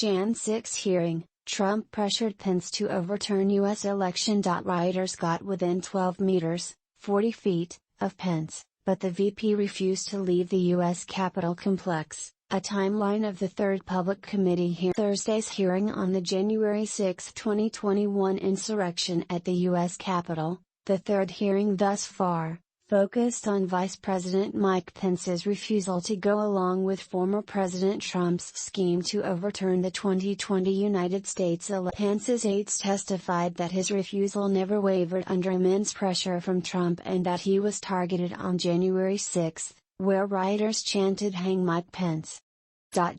Jan 6 hearing, Trump pressured Pence to overturn U.S. election. Rioters got within 12 meters, 40 feet, of Pence, but the VP refused to leave the U.S. Capitol complex. A timeline of the third public committee hearing. Thursday's hearing on the January 6, 2021 insurrection at the U.S. Capitol, the third hearing thus far, focused on Vice President Mike Pence's refusal to go along with former President Trump's scheme to overturn the 2020 United States election. Pence's aides testified that his refusal never wavered under immense pressure from Trump and that he was targeted on January 6, where rioters chanted "Hang Mike Pence."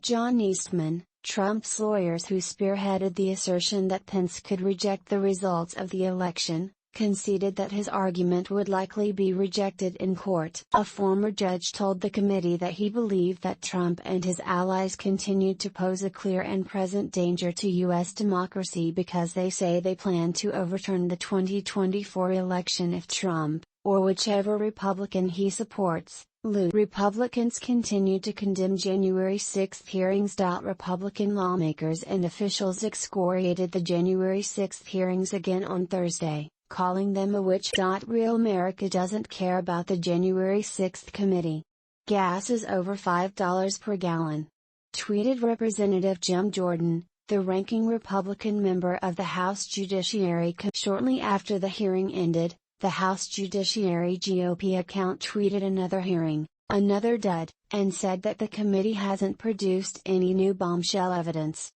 John Eastman, Trump's lawyers who spearheaded the assertion that Pence could reject the results of the election, conceded that his argument would likely be rejected in court. A former judge told the committee that he believed that Trump and his allies continued to pose a clear and present danger to U.S. democracy because they say they plan to overturn the 2024 election if Trump, or whichever Republican he supports, lose. Republicans continue to condemn January 6 hearings. Republican lawmakers and officials excoriated the January 6 hearings again on Thursday, calling them a witch. Real America doesn't care about the January 6 committee. Gas is over $5 per gallon. Tweeted Representative Jim Jordan, the ranking Republican member of the House Judiciary Committee. Shortly after the hearing ended, the House Judiciary GOP account tweeted another hearing, another dud, and said that the committee hasn't produced any new bombshell evidence.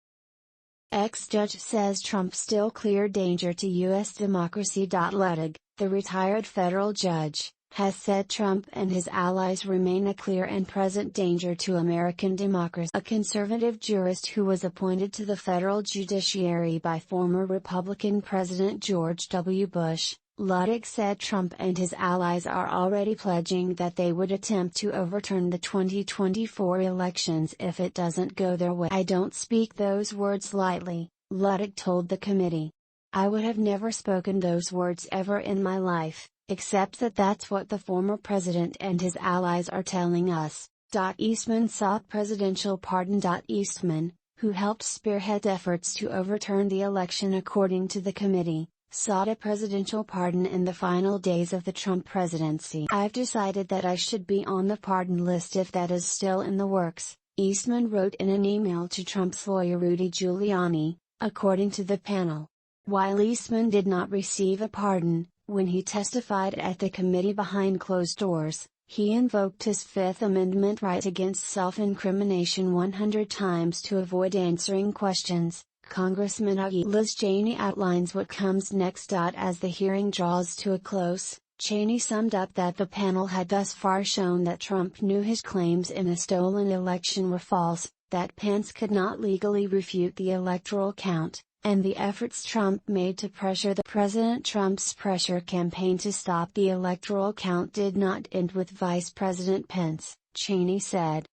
Ex-judge says Trump still clear danger to U.S. democracy. Luttig, the retired federal judge, has said Trump and his allies remain a clear and present danger to American democracy. A conservative jurist who was appointed to the federal judiciary by former Republican President George W. Bush, Luttig said Trump and his allies are already pledging that they would attempt to overturn the 2024 elections if it doesn't go their way. "I don't speak those words lightly," Luttig told the committee. "I would have never spoken those words ever in my life, except that that's what the former president and his allies are telling us." Eastman sought presidential pardon. Eastman, who helped spearhead efforts to overturn the election according to the committee, sought a presidential pardon in the final days of the Trump presidency. "I've decided that I should be on the pardon list if that is still in the works," Eastman wrote in an email to Trump's lawyer Rudy Giuliani, according to the panel. While Eastman did not receive a pardon, when he testified at the committee behind closed doors, he invoked his Fifth Amendment right against self-incrimination 100 times to avoid answering questions. Congressman Liz Cheney outlines what comes next. As the hearing draws to a close, Cheney summed up that the panel had thus far shown that Trump knew his claims in a stolen election were false, that Pence could not legally refute the electoral count, and the efforts Trump made to pressure President Trump's pressure campaign to stop the electoral count did not end with Vice President Pence, Cheney said.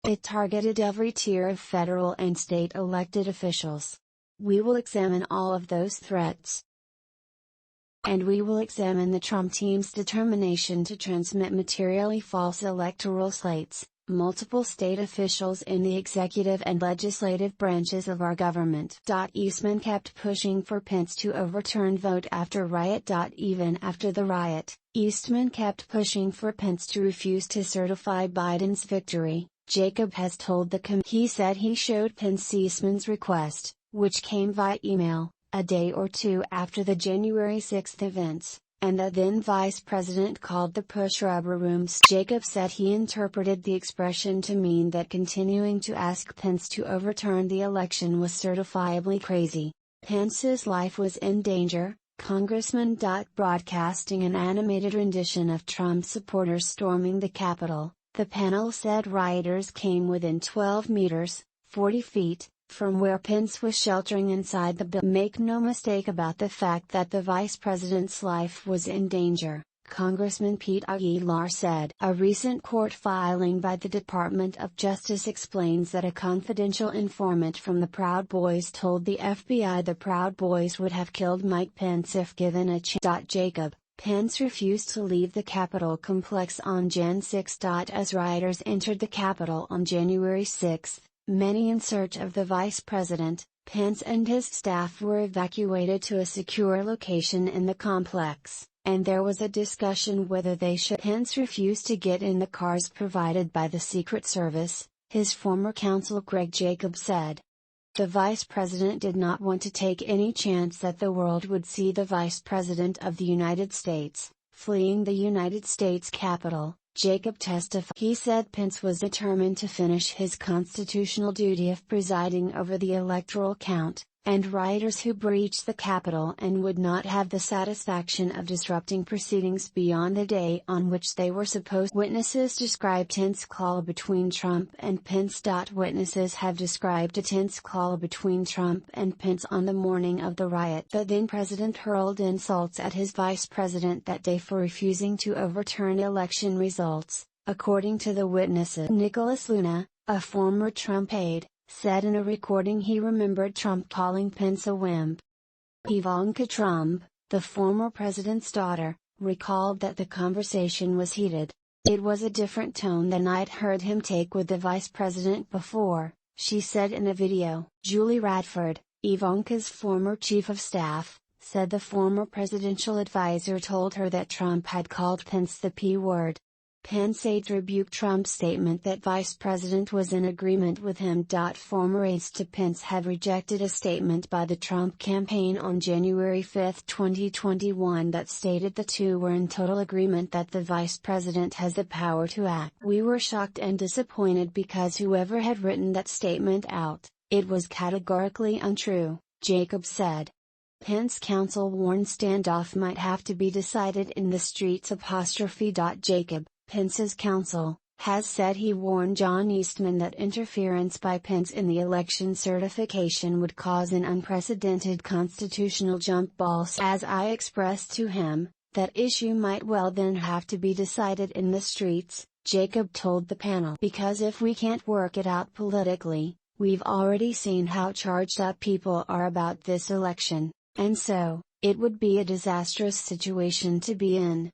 It targeted every tier of federal and state elected officials. "We will examine all of those threats. And we will examine the Trump team's determination to transmit materially false electoral slates, multiple state officials in the executive and legislative branches of our government." Eastman kept pushing for Pence to overturn vote after riot. Even after the riot, Eastman kept pushing for Pence to refuse to certify Biden's victory. Jacob has told the committee. He said he showed Pence Eastman's request, which came via email, a day or two after the January 6 events, and the then Vice President called the push rubber rooms. Jacob said he interpreted the expression to mean that continuing to ask Pence to overturn the election was certifiably crazy. Pence's life was in danger, Congressman. Broadcasting an animated rendition of Trump supporters storming the Capitol, the panel said rioters came within 12 meters, 40 feet, from where Pence was sheltering inside the building. "Make no mistake about the fact that the vice president's life was in danger," Congressman Pete Aguilar said. A recent court filing by the Department of Justice explains that a confidential informant from the Proud Boys told the FBI the Proud Boys would have killed Mike Pence if given a chance. Jacob, Pence refused to leave the Capitol complex on Jan 6. As rioters entered the Capitol on January 6, Many in search of the vice president, Pence and his staff were evacuated to a secure location in the complex, and there was a discussion whether they should. Pence refused to get in the cars provided by the Secret Service, his former counsel Greg Jacobs said. The vice president did not want to take any chance that the world would see the vice president of the United States fleeing the United States Capitol, Jacob testified. He said Pence was determined to finish his constitutional duty of presiding over the electoral count, and rioters who breached the Capitol and would not have the satisfaction of disrupting proceedings beyond the day on which they were supposed. Witnesses described tense call between Trump and Pence. Witnesses have described a tense call between Trump and Pence on the morning of the riot. The then president hurled insults at his vice president that day for refusing to overturn election results, according to the witnesses. Nicholas Luna, a former Trump aide, said in a recording he remembered Trump calling Pence a wimp. Ivanka Trump, the former president's daughter, recalled that the conversation was heated. It was a different tone than I'd heard him take with the vice president before, she said in a video. Julie Radford, Ivanka's former chief of staff, said the former presidential advisor told her that Trump had called Pence the P word. Pence aides rebuked Trump's statement that vice president was in agreement with him. Former aides to Pence have rejected a statement by the Trump campaign on January 5, 2021 that stated the two were in total agreement that the vice president has the power to act. We were shocked and disappointed because whoever had written that statement out, it was categorically untrue, Jacob said. Pence counsel warned standoff might have to be decided in the streets. Jacob, Pence's counsel, has said he warned John Eastman that interference by Pence in the election certification would cause an unprecedented constitutional jump ball. As I expressed to him, that issue might well then have to be decided in the streets, Jacob told the panel. Because if we can't work it out politically, we've already seen how charged up people are about this election, and so, it would be a disastrous situation to be in.